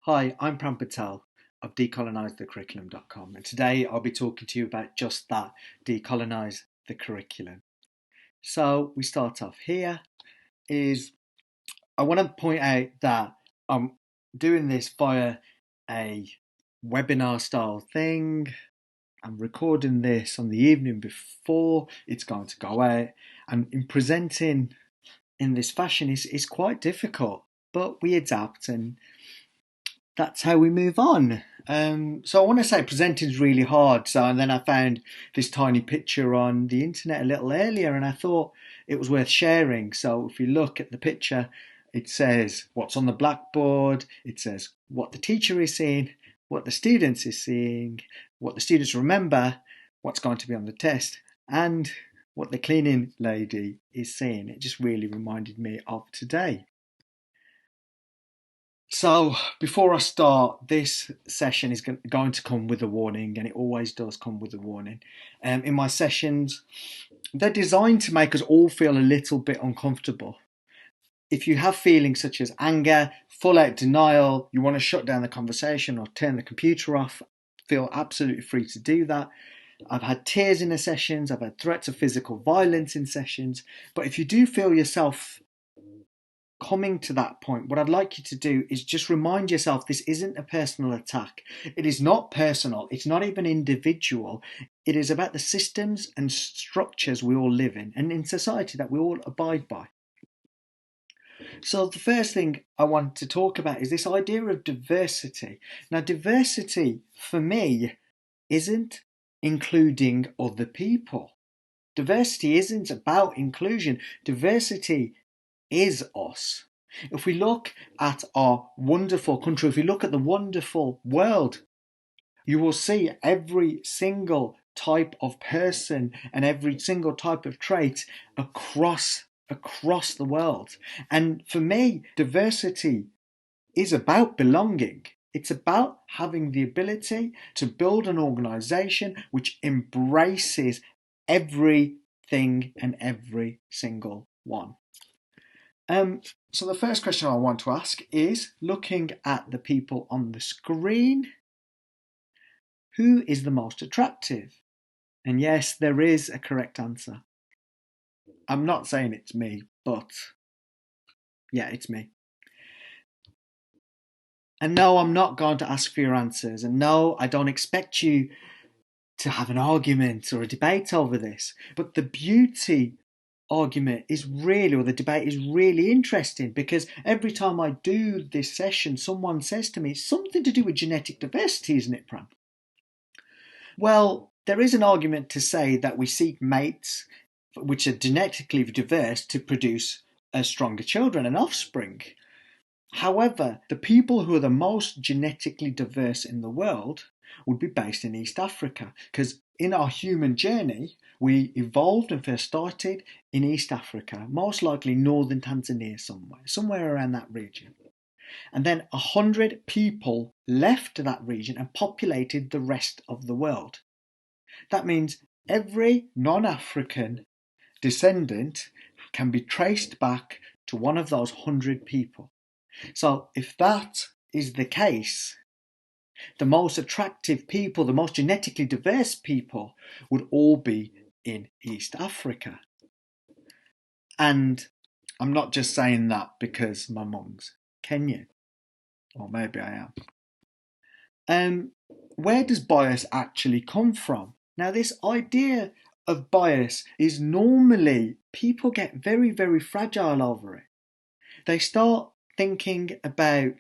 Hi, I'm Pranav Patel of Decolonise and today I'll be talking to you about just that, decolonise the curriculum. So we start off here is I want to point out that I'm doing this via a webinar style thing. I'm recording this on the evening before it's going to go out, and in presenting in this fashion is quite difficult, but we adapt and that's how we move on. So I want to say presenting is really hard. And then I found this tiny picture on the internet a little earlier, and I thought it was worth sharing. So if you look at the picture, it says what's on the blackboard. It says what the teacher is seeing, what the students is seeing, what the students remember, what's going to be on the test, and what the cleaning lady is seeing. It just really reminded me of today. So before I start, this session is going to come with a warning, and it always does come with a warning. In my sessions, they're designed to make us all feel a little bit uncomfortable. If you have feelings such as anger, full-out denial, you want to shut down the conversation or turn the computer off, feel absolutely free to do that. I've had tears in the sessions, I've had threats of physical violence in sessions, but if you do feel yourself coming to that point, what I'd like you to do is just remind yourself this isn't a personal attack. It is not personal. It's not even individual. It is about the systems and structures we all live in and in society that we all abide by. So the first thing I want to talk about is this idea of diversity. Now, diversity for me isn't including other people. Diversity isn't about inclusion. Diversity is us. If we look at our wonderful country, if we look at the wonderful world, you will see every single type of person and every single type of trait across the world. And for me, diversity is about belonging. It's about having the ability to build an organization which embraces everything and every single one. So the first question I want to ask is, looking at the people on the screen, who is the most attractive? And yes, there is a correct answer. I'm not saying it's me, but yeah, it's me. And no, I'm not going to ask for your answers. And no, I don't expect you to have an argument or a debate over this. But the beauty argument is really, or the debate is really interesting, because every time I do this session, someone says to me, it's something to do with genetic diversity, isn't it, Pram? Well, there is an argument to say that we seek mates which are genetically diverse to produce stronger children and offspring. However, the people who are the most genetically diverse in the world would be based in East Africa, because in our human journey, we evolved and first started in East Africa, most likely northern Tanzania somewhere around that region. And then 100 people left that region and populated the rest of the world. That means every non-African descendant can be traced back to one of those 100 people. So if that is the case, the most attractive people, the most genetically diverse people would all be in East Africa. And I'm not just saying that because my mum's Kenyan, or maybe I am. Where does bias actually come from? Now, this idea of bias is normally, people get very, very fragile over it. They start thinking about,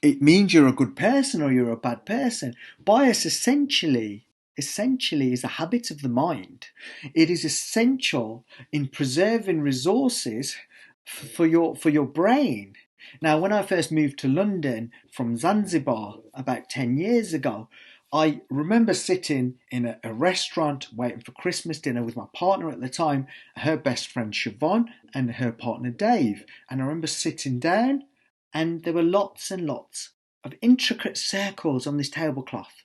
it means you're a good person or you're a bad person. Bias essentially is a habit of the mind. It is essential in preserving resources for your brain. Now, when I first moved to London from Zanzibar about 10 years ago, I remember sitting in a restaurant waiting for Christmas dinner with my partner at the time, her best friend Siobhan and her partner Dave. And I remember sitting down, and there were lots and lots of intricate circles on this tablecloth.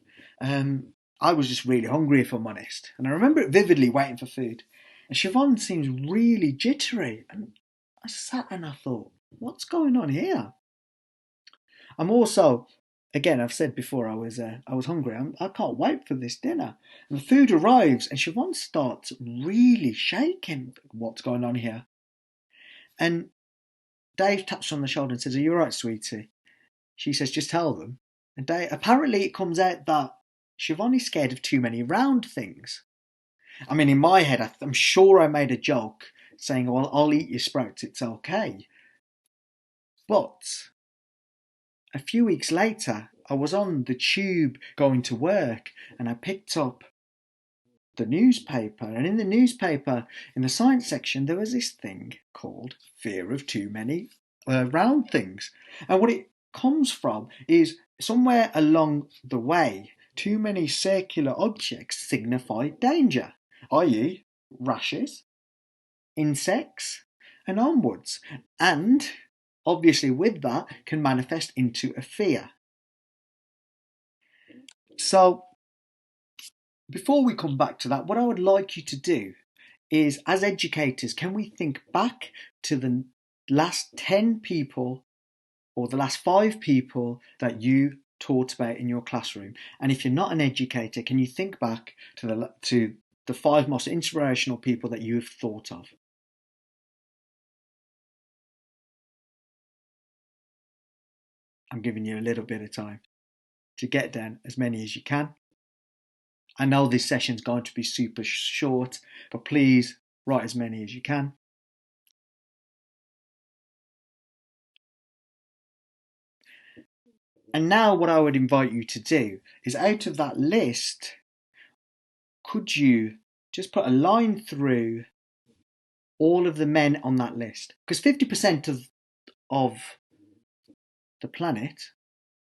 I was just really hungry, if I'm honest. And I remember it vividly, waiting for food. And Siobhan seems really jittery. And I sat and I thought, what's going on here? I'm also, again, I've said before, I was hungry. I can't wait for this dinner. And the food arrives, and Siobhan starts really shaking. What's going on here? And Dave taps her on the shoulder and says, "Are you all right, sweetie?" She says, "Just tell them." And apparently it comes out that Siobhan is scared of too many round things. I mean, in my head, I'm sure I made a joke saying, "Well, I'll eat your sprouts, it's okay." But a few weeks later, I was on the tube going to work, and I picked up the newspaper. And in the newspaper, in the science section, there was this thing called fear of too many round things. And what it comes from is somewhere along the way, too many circular objects signify danger, i.e., rashes, insects, and onwards. And obviously, with that, can manifest into a fear. So, before we come back to that, what I would like you to do is, as educators, can we think back to the last 10 people or the last 5 people that you taught about in your classroom? And if you're not an educator, can you think back to the 5 most inspirational people that you have thought of? I'm giving you a little bit of time to get down as many as you can. I know this session's going to be super short, but please write as many as you can. And now what I would invite you to do is, out of that list, could you just put a line through all of the men on that list? Because 50% of the planet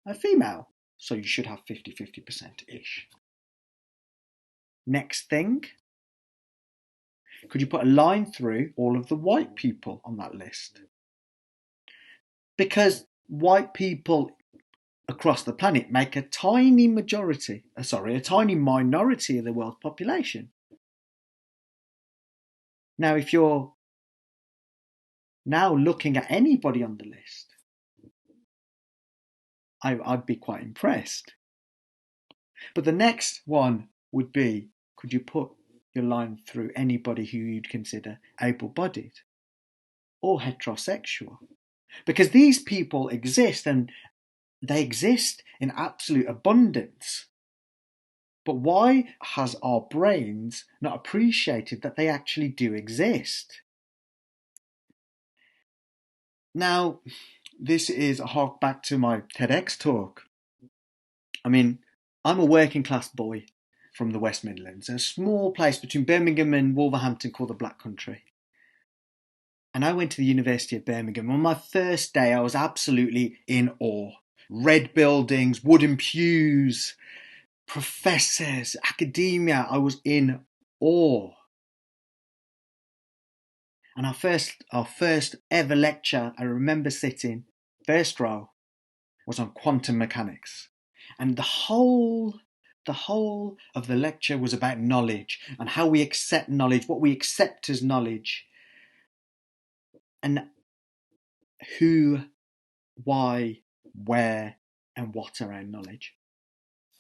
are female, so you should have 50-50%-ish. Next thing, could you put a line through all of the white people on that list? Because white people across the planet make a tiny minority of the world's population. Now, if you're now looking at anybody on the list, I'd be quite impressed. But the next one would be, could you put your line through anybody who you'd consider able-bodied or heterosexual? Because these people exist, and they exist in absolute abundance. But why has our brains not appreciated that they actually do exist? Now, this is a hark back to my TEDx talk. I mean, I'm a working class boy from the West Midlands, a small place between Birmingham and Wolverhampton called the Black Country. And I went to the University of Birmingham. On my first day, I was absolutely in awe. Red buildings, wooden pews, professors, academia. I was in awe. And our first ever lecture, I remember sitting first row, was on quantum mechanics. And the whole of the lecture was about knowledge and how we accept knowledge, what we accept as knowledge, and who, why, where, and what around knowledge.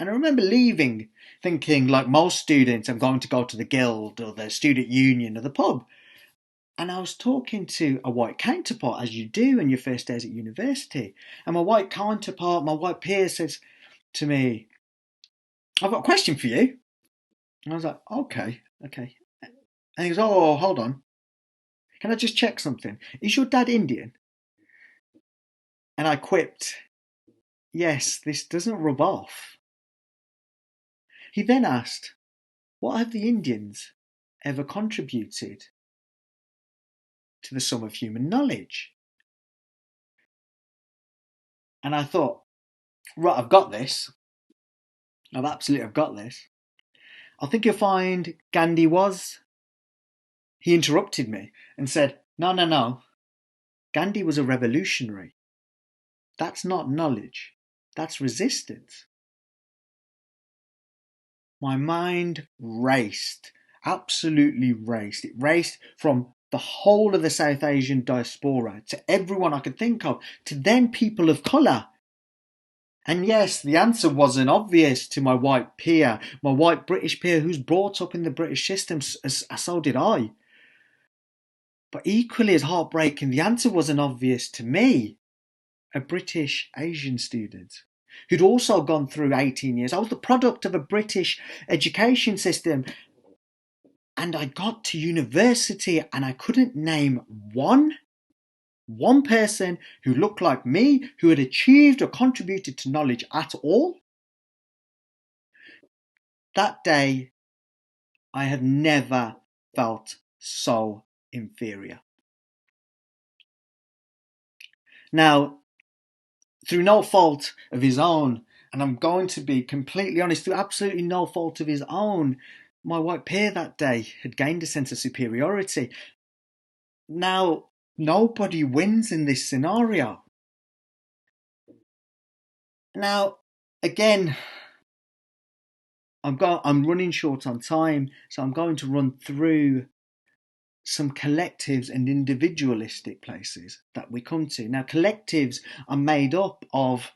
And I remember leaving thinking, like most students, I'm going to go to the guild or the student union or the pub. And I was talking to a white counterpart, as you do in your first days at university. And my white counterpart, my white peer, says to me, "I've got a question for you." And I was like, okay. And he goes, "Oh, hold on. Can I just check something? Is your dad Indian?" And I quipped, "Yes, this doesn't rub off." He then asked, "What have the Indians ever contributed to the sum of human knowledge?" And I thought, right, I've got this. I've got this. I think you'll find Gandhi was. He interrupted me and said, No. Gandhi was a revolutionary. That's not knowledge. That's resistance. My mind raced, absolutely raced. It raced from the whole of the South Asian diaspora to everyone I could think of, to then people of colour. And yes, the answer wasn't obvious to my white peer, my white British peer who's brought up in the British system, as so did I. But equally as heartbreaking, the answer wasn't obvious to me, a British Asian student who'd also gone through 18 years. I was the product of a British education system, and I got to university and I couldn't name one person who looked like me, who had achieved or contributed to knowledge at all. That day, I have never felt so inferior. Now, through no fault of his own, and I'm going to be completely honest, through absolutely no fault of his own, my white peer that day had gained a sense of superiority. Now, nobody wins in this scenario. Now, again, I'm running short on time, so I'm going to run through some collectives and individualistic places that we come to. Now, collectives are made up of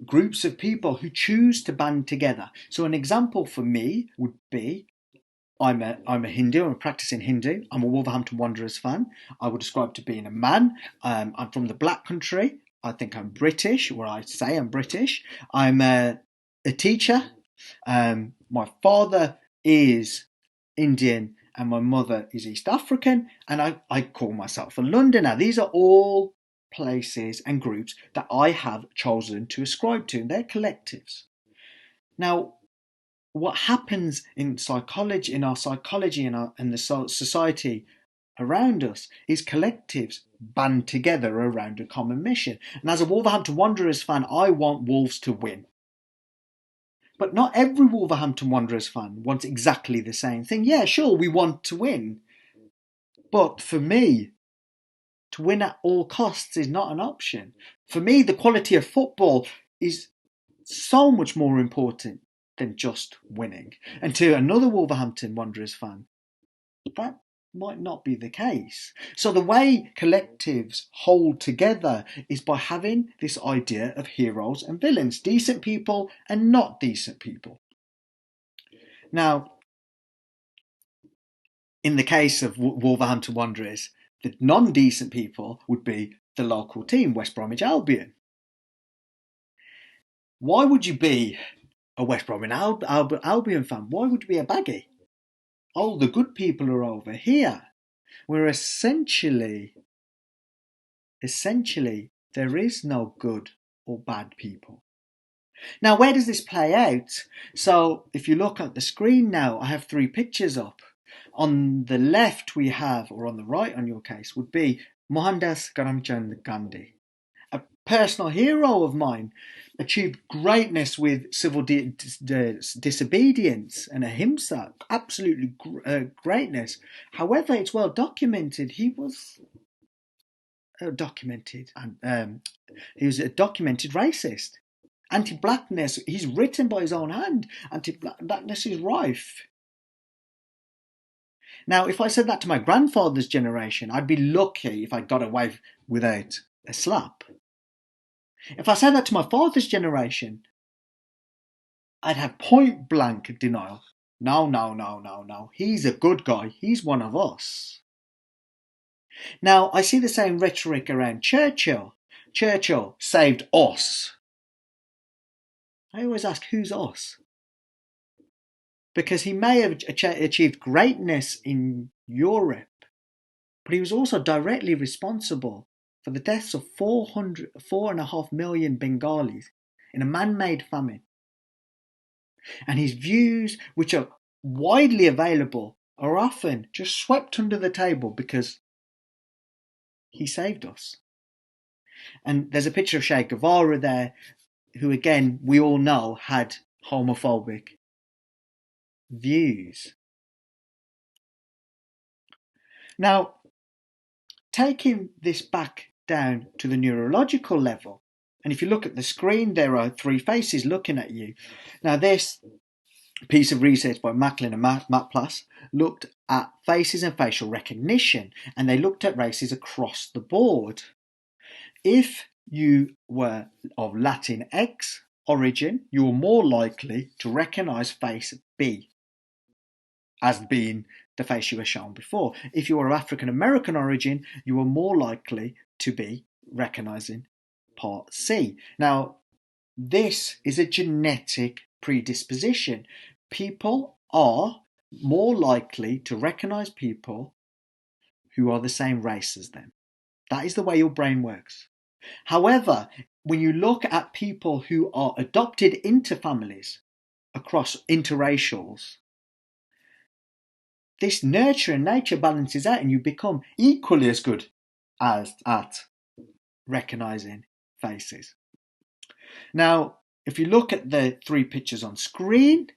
groups of people who choose to band together. So an example for me would be, I'm a Hindu, I'm a practicing Hindu, I'm a Wolverhampton Wanderers fan, I would describe to being a man, I'm from the Black Country, I think I'm British, or I say I'm British, I'm a teacher, my father is Indian and my mother is East African, and I call myself a Londoner. These are all places and groups that I have chosen to ascribe to, and they're collectives. Now, what happens in psychology, in the society around us, is collectives band together around a common mission. And as a Wolverhampton Wanderers fan, I want Wolves to win. But not every Wolverhampton Wanderers fan wants exactly the same thing. Yeah, sure, we want to win. But for me, to win at all costs is not an option. For me, the quality of football is so much more important than just winning. And to another Wolverhampton Wanderers fan, that might not be the case. So the way collectives hold together is by having this idea of heroes and villains, decent people and not decent people. Now, in the case of Wolverhampton Wanderers, the non-decent people would be the local team, West Bromwich Albion. Why would you be a West Bromwich Albion fan? Why would you be a baggy? Oh, the good people are over here. Where essentially, there is no good or bad people. Now, where does this play out? So, if you look at the screen now, I have 3 pictures up. On the left we have, or on the right on your case, would be Mohandas Karamchand Gandhi, a personal hero of mine, achieved greatness with civil disobedience and ahimsa, absolutely greatness. However, it's well documented he was he was a documented racist. Anti-blackness, he's written by his own hand, anti-blackness is rife. Now, if I said that to my grandfather's generation, I'd be lucky if I got away without a slap. If I said that to my father's generation, I'd have point blank denial. No. He's a good guy. He's one of us. Now, I see the same rhetoric around Churchill. Churchill saved us. I always ask, who's us? Because he may have achieved greatness in Europe, but he was also directly responsible for the deaths of 4.5 million Bengalis in a man-made famine. And his views, which are widely available, are often just swept under the table because he saved us. And there's a picture of Che Guevara there, who again, we all know, had homophobic views. Now, taking this back down to the neurological level, and if you look at the screen, there are 3 faces looking at you. Now, this piece of research by Macklin and Maplas looked at faces and facial recognition, and they looked at races across the board. if you were of Latinx origin, you were more likely to recognise face B as being the face you were shown before. If you were of African American origin, you were more likely to be recognising part C. Now, this is a genetic predisposition. People are more likely to recognise people who are the same race as them. That is the way your brain works. However, when you look at people who are adopted into families across interracials, this nurture and nature balances out and you become equally as good as at recognising faces. Now, if you look at the 3 pictures on screen,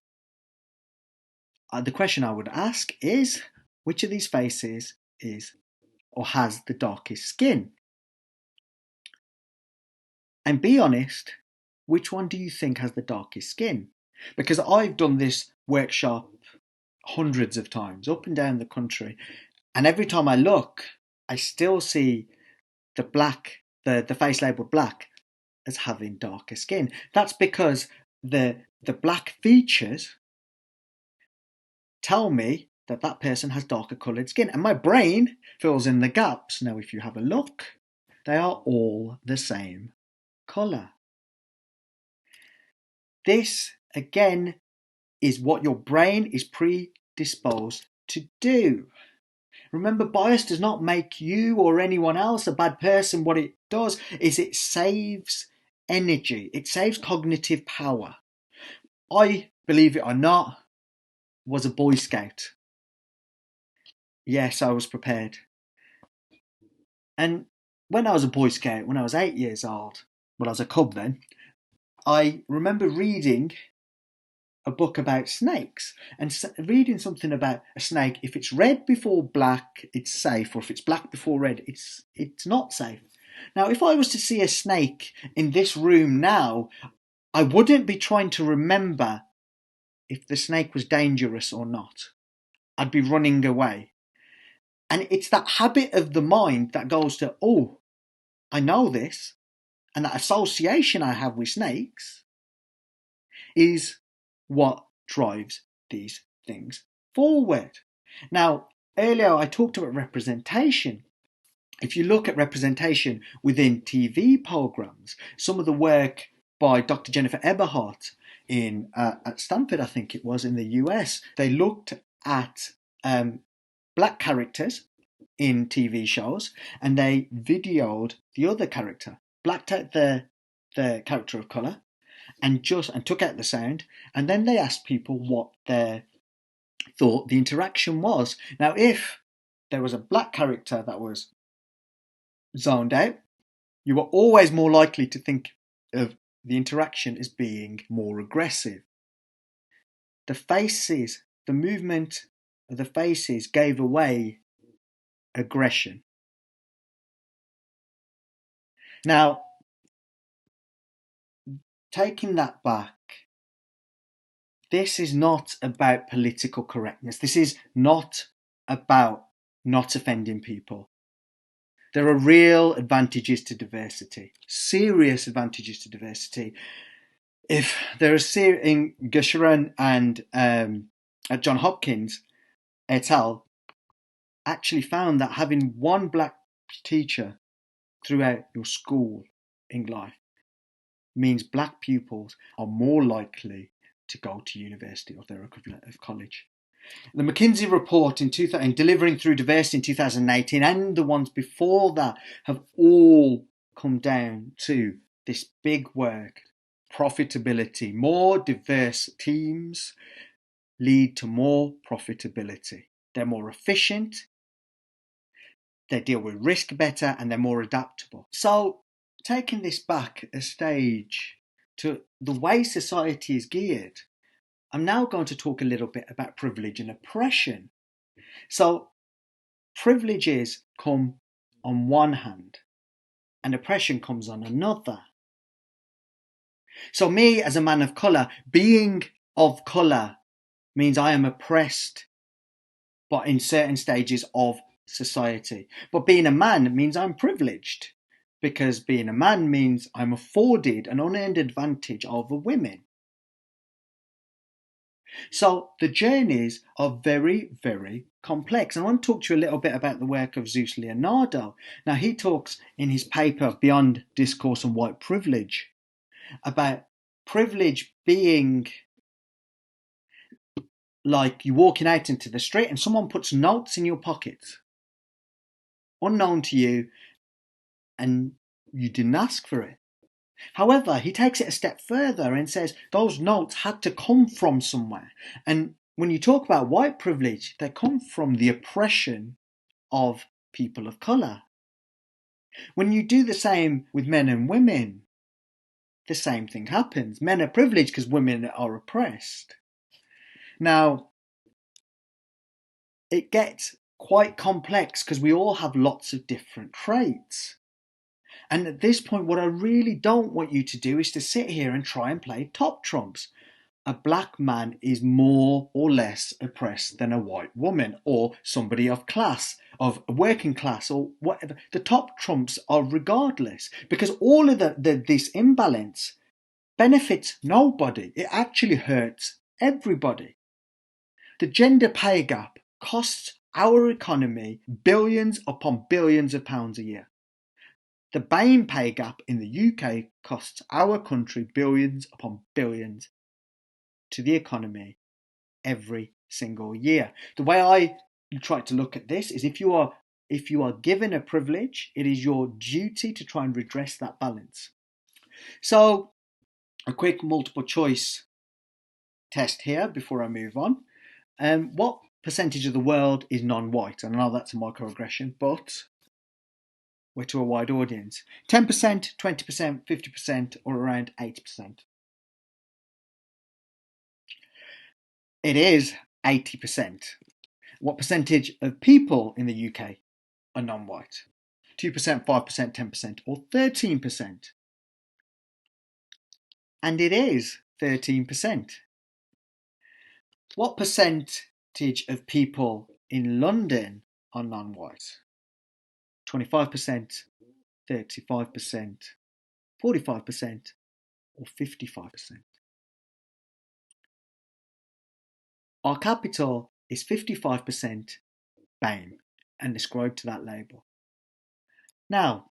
the question I would ask is, which of these faces is or has the darkest skin? And be honest, which one do you think has the darkest skin? Because I've done this workshop hundreds of times up and down the country, and every time I look, I still see the face labelled black as having darker skin. That's because the black features tell me that that person has darker coloured skin, and my brain fills in the gaps. Now, if you have a look, they are all the same colour. This, again, is what your brain is predisposed to do. Remember, bias does not make you or anyone else a bad person. What it does is it saves energy. It saves cognitive power. I, believe it or not, was a Boy Scout. Yes, I was prepared. And when I was a Boy Scout, when I was 8 years old, well, I was a cub then, I remember reading a book about snakes and reading something about a snake. If it's red before black, it's safe, or if it's black before red, it's not safe. Now, if I was to see a snake in this room now, I wouldn't be trying to remember if the snake was dangerous or not. I'd be running away. And it's that habit of the mind that goes to, oh, I know this, and that association I have with snakes is what drives these things forward. Now, earlier I talked about representation. If you look at representation within TV programs, some of the work by Dr. Jennifer Eberhardt at Stanford, I think it was, in the US, they looked at black characters in TV shows, and they videoed the other character, blacked out the character of colour, and took out the sound, and then they asked people what they thought the interaction was. Now, if there was a black character that was zoned out, you were always more likely to think of the interaction as being more aggressive. The movement of the faces gave away aggression. Now, taking that back, this is not about political correctness. This is not about not offending people. There are real advantages to diversity, serious advantages to diversity. If there are in Gusharan and at John Hopkins et al. Actually found that having one black teacher throughout your school in life means black pupils are more likely to go to university or their equivalent of college. The McKinsey report in Delivering Through Diversity in 2018 and the ones before that have all come down to this big word, profitability. More diverse teams lead to more profitability. They're more efficient, they deal with risk better, and they're more adaptable. So, taking this back a stage to the way society is geared, I'm now going to talk a little bit about privilege and oppression. So, privileges come on one hand, and oppression comes on another. So, me as a man of colour, being of colour means I am oppressed, but in certain stages of society. But being a man means I'm privileged. because being a man means I'm afforded an unearned advantage over women. So the journeys are very, very complex. I want to talk to you a little bit about the work of Zeus Leonardo. Now, he talks in his paper, Beyond Discourse and White Privilege, about privilege being like you walking out into the street and someone puts notes in your pockets, unknown to you, and you didn't ask for it. However, he takes it a step further and says those notes had to come from somewhere. And when you talk about white privilege, they come from the oppression of people of colour. When you do the same with men and women, the same thing happens. Men are privileged because women are oppressed. Now, it gets quite complex because we all have lots of different traits. And at this point, what I really don't want you to do is to sit here and try and play top trumps. A black man is more or less oppressed than a white woman or somebody of class, of working class or whatever. The top trumps are regardless because all of this imbalance benefits nobody. It actually hurts everybody. The gender pay gap costs our economy billions upon billions of pounds a year. The BAME pay gap in the UK costs our country billions upon billions to the economy every single year. The way I try to look at this is if you are given a privilege, it is your duty to try and redress that balance. So a quick multiple choice test here before I move on. What percentage of the world is non-white? And I know that's a microaggression, but we're to a wide audience. 10%, 20%, 50%, or around 8%. It is 80%. What percentage of people in the UK are non-white? 2%, 5%, 10%, or 13%? And it is 13%. What percentage of people in London are non-white? 25%, 35%, 45%, or 55%? Our capital is 55% BAME and ascribed to that label. Now,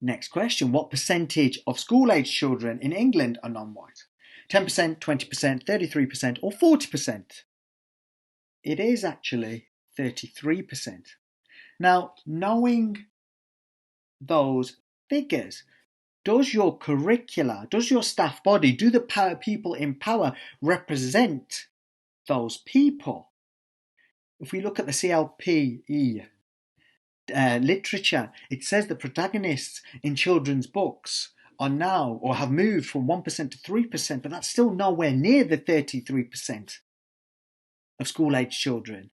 next question. What percentage of school-aged children in England are non-white? 10%, 20%, 33%, or 40%? It is actually 33%. Now, knowing those figures, does your curricula, does your staff body, do the people in power represent those people? If we look at the CLPE literature, it says that protagonists in children's books are now or have moved from 1% to 3%, but that's still nowhere near the 33% of school-aged children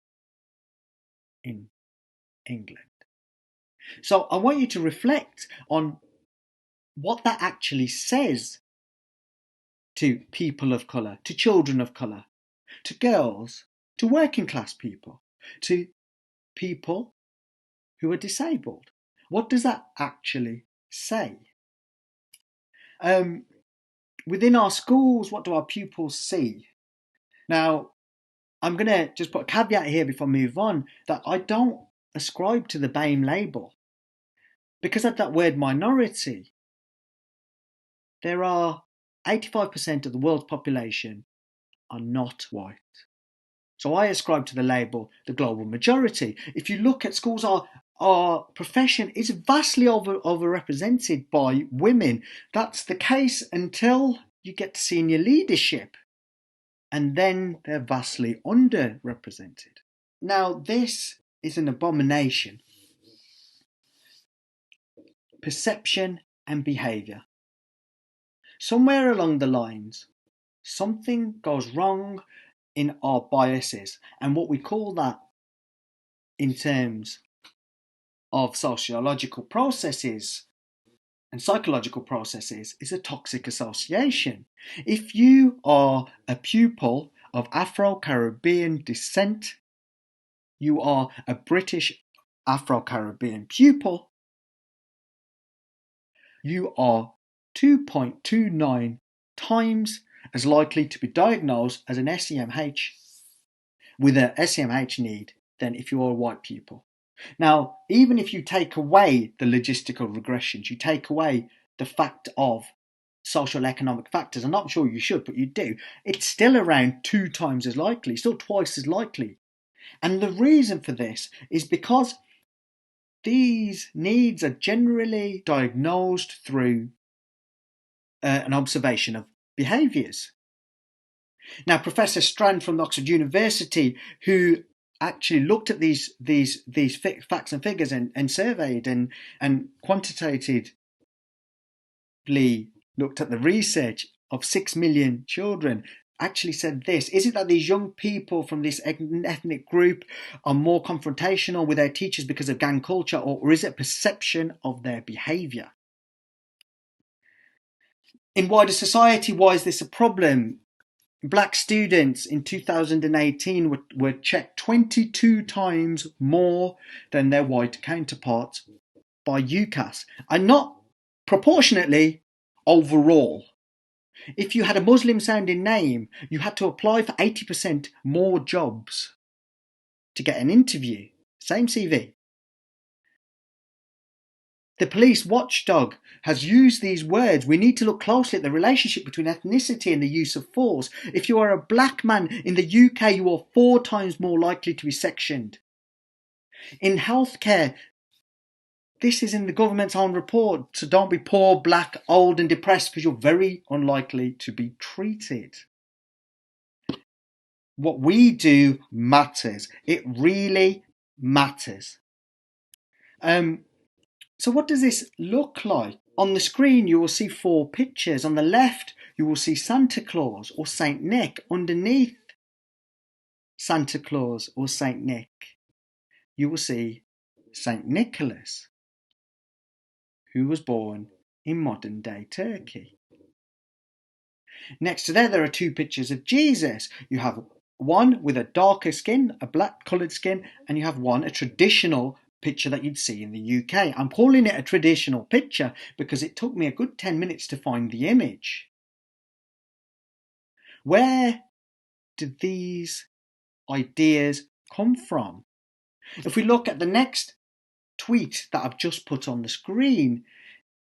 in England. So I want you to reflect on what that actually says to people of colour, to children of colour, to girls, to working class people, to people who are disabled. What does that actually say? Within our schools, what do our pupils see? Now, I'm going to just put a caveat here before I move on that I don't ascribe to the BAME label. Because of that word minority, there are 85% of the world's population are not white. So I ascribe to the label the global majority. If you look at schools, our profession is vastly overrepresented by women. That's the case until you get to senior leadership, and then they're vastly underrepresented. Now, this is an abomination. Perception and behaviour. Somewhere along the lines, something goes wrong in our biases, and what we call that in terms of sociological processes and psychological processes is a toxic association. If you are a pupil of Afro-Caribbean descent, you are a British Afro-Caribbean pupil, you are 2.29 times as likely to be diagnosed as an SEMH with a SEMH need than if you are a white pupil. Now, even if you take away the logistical regressions, you take away the fact of social economic factors, I'm not sure you should, but you do, it's still around 2 times as likely, still twice as likely. And the reason for this is because these needs are generally diagnosed through an observation of behaviours. Now, Professor Strand from Oxford University, who actually looked at these facts and figures and surveyed and quantitatively looked at the research of 6 million children, actually said this: is it that these young people from this ethnic group are more confrontational with their teachers because of gang culture, or is it perception of their behaviour? In wider society, why is this a problem? Black students in 2018 were checked 22 times more than their white counterparts by UCAS, and not proportionately, overall. If you had a Muslim sounding name, you had to apply for 80% more jobs to get an interview. Same CV. The police watchdog has used these words. We need to look closely at the relationship between ethnicity and the use of force. If you are a black man in the UK, you are 4 times more likely to be sectioned. In healthcare, this is in the government's own report, so don't be poor, black, old and depressed because you're very unlikely to be treated. What we do matters. It really matters. So what does this look like? On the screen, you will see 4 pictures. On the left, you will see Santa Claus or Saint Nick. Underneath Santa Claus or Saint Nick, you will see Saint Nicholas, who was born in modern-day Turkey. Next to there are 2 pictures of Jesus. You have one with a darker skin, a black-coloured skin, and you have one, a traditional picture that you'd see in the UK. I'm calling it a traditional picture because it took me a good 10 minutes to find the image. Where did these ideas come from? If we look at the next tweet that I've just put on the screen,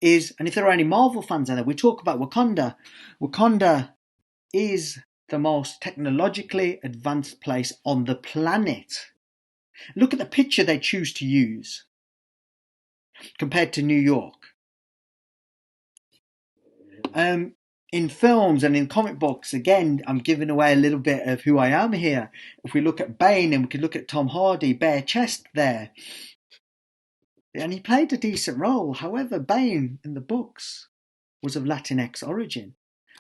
and if there are any Marvel fans out there, we talk about Wakanda. Wakanda is the most technologically advanced place on the planet. Look at the picture they choose to use compared to New York. In films and in comic books, again, I'm giving away a little bit of who I am here. If we look at Bane and we could look at Tom Hardy, bare chest there. And he played a decent role. However, Bane in the books was of Latinx origin.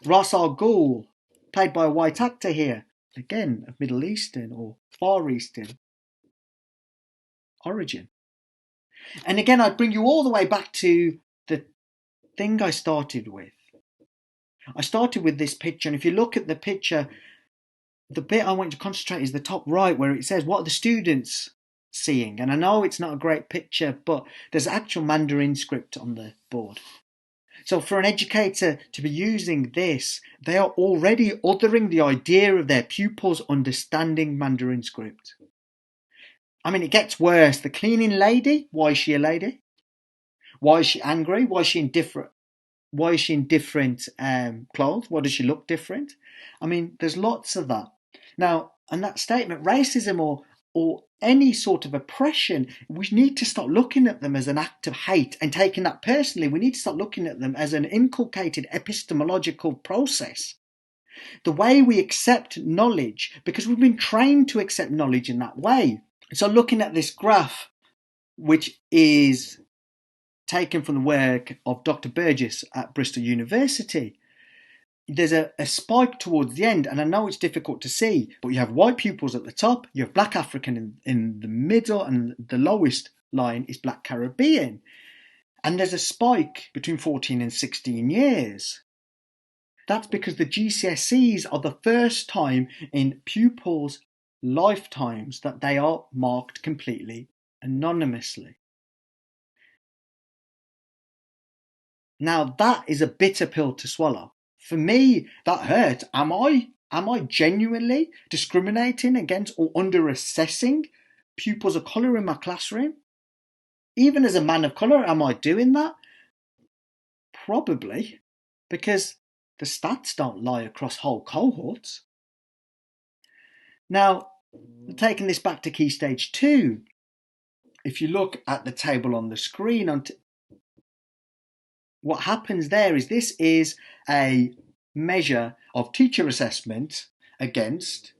Ra's al Ghul, played by a white actor here, again of Middle Eastern or Far Eastern origin. And again, I'd bring you all the way back to the thing I started with. I started with this picture, and if you look at the picture, the bit I want you to concentrate is the top right, where it says, what are the students seeing? And I know it's not a great picture, but there's actual Mandarin script on the board. So for an educator to be using this, they are already othering the idea of their pupils understanding Mandarin script. I mean, it gets worse. The cleaning lady, why is she a lady? Why is she angry? Why is she indifferent? Why is she in different clothes? Why does she look different? I mean, there's lots of that. Now, and that statement, racism or any sort of oppression, we need to start looking at them as an act of hate and taking that personally. We need to start looking at them as an inculcated epistemological process. The way we accept knowledge, because we've been trained to accept knowledge in that way. So looking at this graph, which is taken from the work of Dr. Burgess at Bristol University, there's a spike towards the end, and I know it's difficult to see, but you have white pupils at the top, you have black African in the middle, and the lowest line is black Caribbean. And there's a spike between 14 and 16 years. That's because the GCSEs are the first time in pupils' lifetimes that they are marked completely anonymously. Now that is a bitter pill to swallow. For me, that hurt. Am I genuinely discriminating against or under assessing pupils of colour in my classroom? Even as a man of colour, am I doing that? Probably, because the stats don't lie across whole cohorts. Now, taking this back to Key Stage 2, if you look at the table on the screen, what happens there is this is a measure of teacher assessment against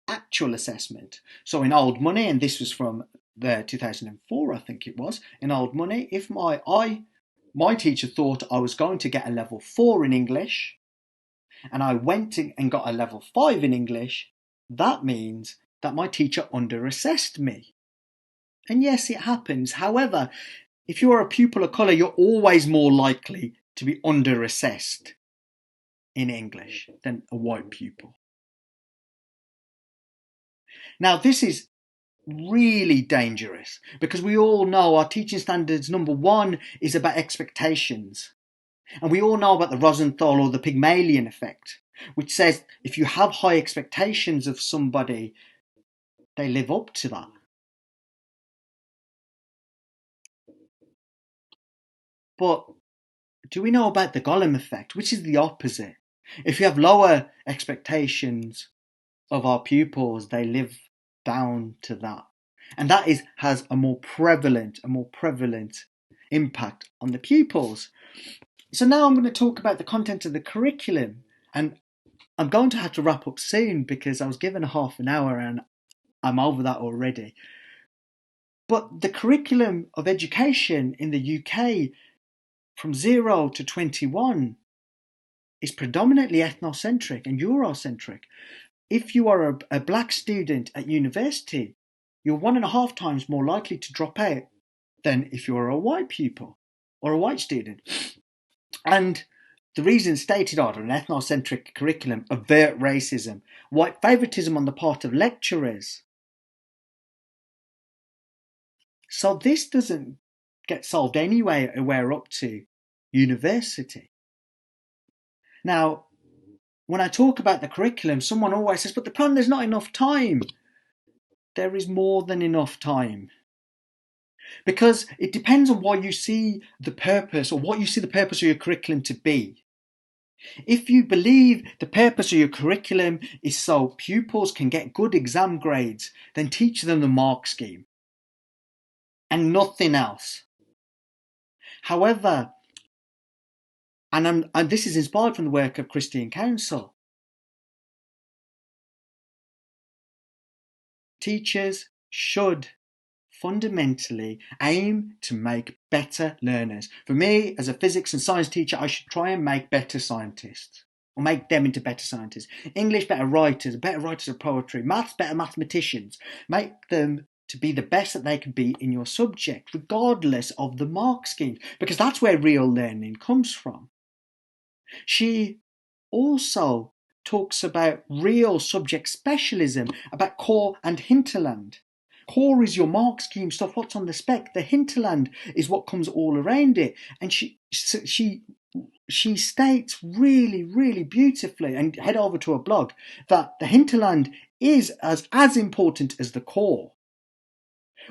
actual assessment. So in old money, and this was from the 2004, I think it was, in old money, if my teacher thought I was going to get a level 4 in English, and I went and got a level 5 in English, that means that my teacher underassessed me. And yes, it happens. However, if you're a pupil of colour, you're always more likely to be underassessed in English than a white pupil. Now, this is really dangerous because we all know our teaching standards, number one, is about expectations. And we all know about the Rosenthal or the Pygmalion effect, which says if you have high expectations of somebody, they live up to that. But do we know about the Golem effect, which is the opposite? If you have lower expectations of our pupils, they live down to that. And that has a more prevalent impact on the pupils. So now I'm going to talk about the content of the curriculum. And I'm going to have to wrap up soon because I was given half an hour and I'm over that already. But the curriculum of education in the UK from 0 to 21 is predominantly ethnocentric and Eurocentric. If you are a black student at university, you're 1.5 times more likely to drop out than if you're a white pupil or a white student. And the reasons stated are an ethnocentric curriculum, avert racism, white favouritism on the part of lecturers. So this doesn't get solved anyway where up to university. Now, when I talk about the curriculum, someone always says, but the problem, there's not enough time. There is more than enough time. Because it depends on what you see the purpose or what you see the purpose of your curriculum to be. If you believe the purpose of your curriculum is so pupils can get good exam grades, then teach them the mark scheme and nothing else. However, and this is inspired from the work of Christian Council, teachers should fundamentally aim to make better learners. For me, as a physics and science teacher, I should try and make better scientists, or make them into better scientists. English, better writers of poetry. Maths, better mathematicians. Make them to be the best that they can be in your subject, regardless of the mark scheme, because that's where real learning comes from. She also talks about real subject specialism, about core and hinterland. Core is your mark scheme stuff, what's on the spec. The hinterland is what comes all around it. And she states really, really beautifully, and head over to her blog, that the hinterland is as important as the core.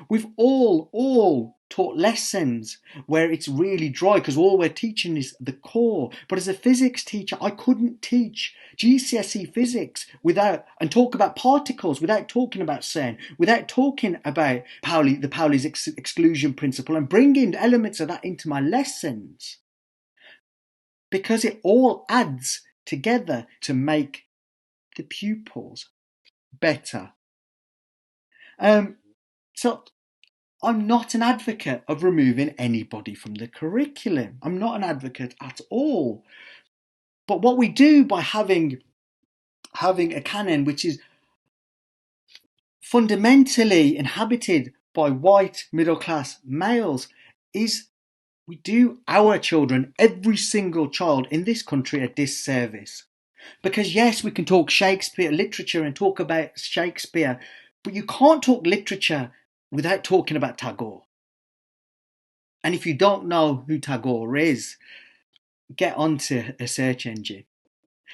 We've all taught lessons where it's really dry because all we're teaching is the core. But as a physics teacher, I couldn't teach GCSE physics and talk about particles without talking about CERN, without talking about the Pauli's exclusion principle and bringing elements of that into my lessons. Because it all adds together to make the pupils better. So I'm not an advocate of removing anybody from the curriculum. I'm not an advocate at all. But what we do by having a canon which is fundamentally inhabited by white middle-class males is we do our children, every single child in this country, a disservice. Because yes, we can talk Shakespeare literature and talk about Shakespeare, but you can't talk literature without talking about Tagore. And if you don't know who Tagore is, get onto a search engine.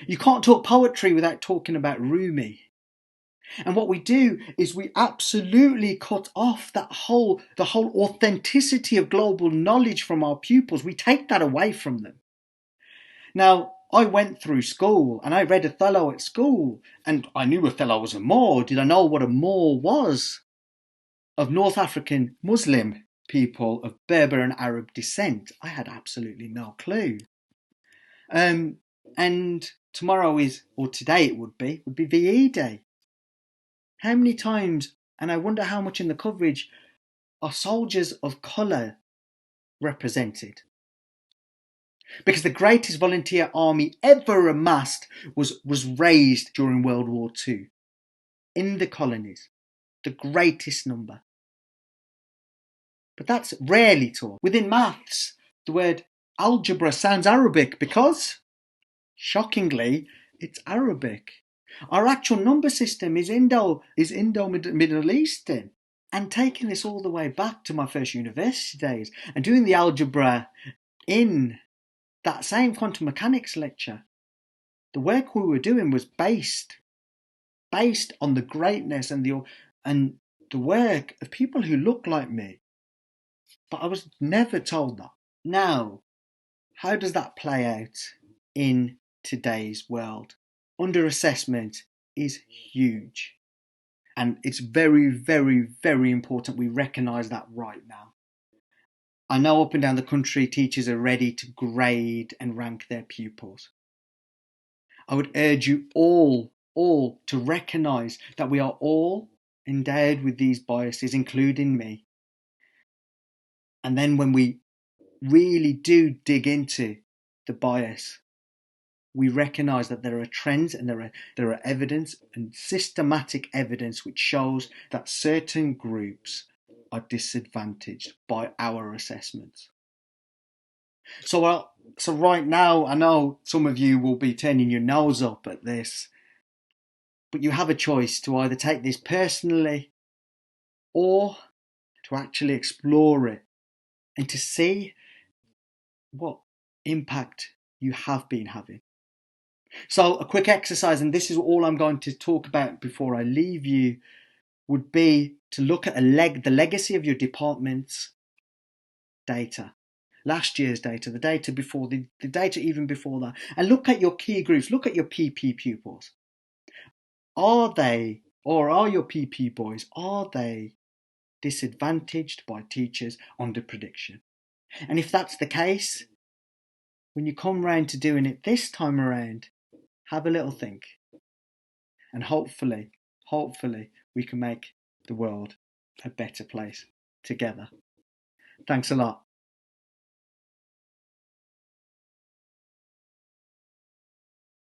You can't talk poetry without talking about Rumi. And what we do is we absolutely cut off the whole authenticity of global knowledge from our pupils. We take that away from them. Now, I went through school and I read Othello at school, and I knew Othello was a Moor. Did I know what a Moor was? Of North African Muslim people of Berber and Arab descent. I had absolutely no clue. And tomorrow is, or today it would be VE Day. How many times, and I wonder how much in the coverage, are soldiers of colour represented? Because the greatest volunteer army ever amassed was raised during World War II in the colonies. The greatest number. But that's rarely taught. Within maths, the word algebra sounds Arabic because, shockingly, it's Arabic. Our actual number system is Indo-Middle Eastern. And taking this all the way back to my first university days and doing the algebra in that same quantum mechanics lecture, the work we were doing was based on the greatness and the work of people who look like me. But I was never told that. Now, how does that play out in today's world? Under-assessment is huge. And it's very, very, very important we recognise that right now. I know up and down the country teachers are ready to grade and rank their pupils. I would urge you all to recognise that we are all endowed with these biases, including me. And then when we really do dig into the bias, we recognise that there are trends and there are evidence and systematic evidence which shows that certain groups are disadvantaged by our assessments. So right now, I know some of you will be turning your nose up at this, but you have a choice to either take this personally or to actually explore it and to see what impact you have been having. So a quick exercise, and this is all I'm going to talk about before I leave you, would be to look at the legacy of your department's data. Last year's data, the data before, the data even before that, and look at your key groups, look at your PP pupils. Are your PP boys, are they disadvantaged by teachers under prediction? And if that's the case, when you come round to doing it this time around, have a little think. And hopefully, we can make the world a better place together. Thanks a lot.